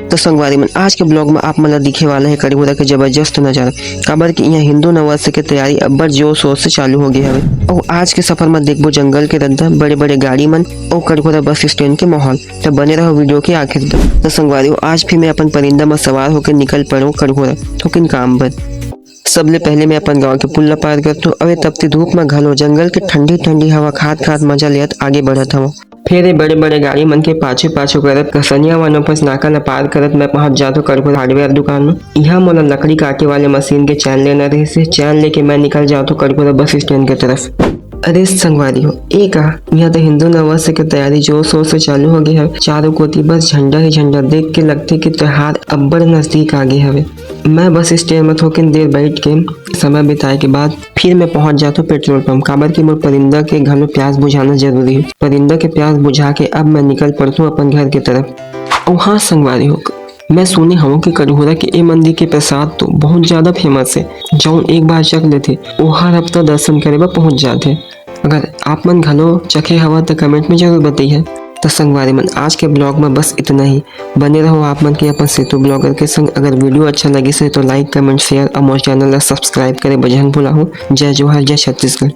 तो संगवारी मन आज के ब्लॉग में आप मन दिखे वाला है कड़ीगोदा के जबरदस्त नजारा। काबर की यहाँ हिंदू नववर्ष के तैयारी अब्बर जोर शोर से चालू हो गई है। और आज के सफर में देखबो जंगल के रद्दा, बड़े बड़े गाड़ी मन और कड़ीगोदा बस स्टैंड के माहौल। तो बने रहो वीडियो के आखिर तक। तो संगवारी आज भी मैं अपन परिंदा में सवार होकर निकल पड़ो कड़ीगोदा तो किन काम पर। सबले पहले मैं अपन गांव के पुल्ला पार करतो। अवे तपती धूप में घलो जंगल के ठंडी ठंडी हवा खात खात मजा लेत आगे बढ़त हूँ। फिर ये बड़े बड़े गाड़ी मन के पाछू पाछू करत कसनिया वालों पर नाका न पार करत मैं पहुंच जातो कड़ीगोदा हार्डवेयर दुकान में। यहाँ मोला लकड़ी काटे वाले मशीन के चैन लेना रहे से चैन लेके मैं निकल जातो कड़ीगोदा बस स्टैंड की तरफ। अरे संगवारी हो एक यहाँ तो हिंदू नववर्ष की तैयारी जोर शोर से चालू हो गई है। चारों कोती बस झंडा ही झंडा देख के लगते कि त्योहार अब्बड़ नजदीक आ गए हवे। मैं बस स्टैंड में थोड़ी देर बैठ के समय बिताए के बाद फिर मैं पहुंच जाता हूँ पेट्रोल पंप। काबर की मोर परिंदा के घर में प्यास बुझाना जरूरी है। परिंदा के प्यास बुझा के अब मैं निकल पड़ता हूँ अपन घर की तरफ। और हाँ संगवारी हो मैं सुने हूँ कि कड़ीगोदा के ए मंदिर के प्रसाद तो बहुत ज्यादा फेमस है। जो एक बार चख लेते वो हर हफ्ता दर्शन करे बा पहुंच जाते। अगर आप मन घलो चखे हवा तो कमेंट में जरूर बताइए। तो संगवारी मन आज के ब्लॉग में बस इतना ही। बने रहो आप मन के अपन सेतु ब्लॉगर के संग। अगर वीडियो अच्छा लगे से तो लाइक कमेंट शेयर और मोर चैनल ला सब्सक्राइब करे बजहन भुला हो। जय जोहार जय छत्तीसगढ़।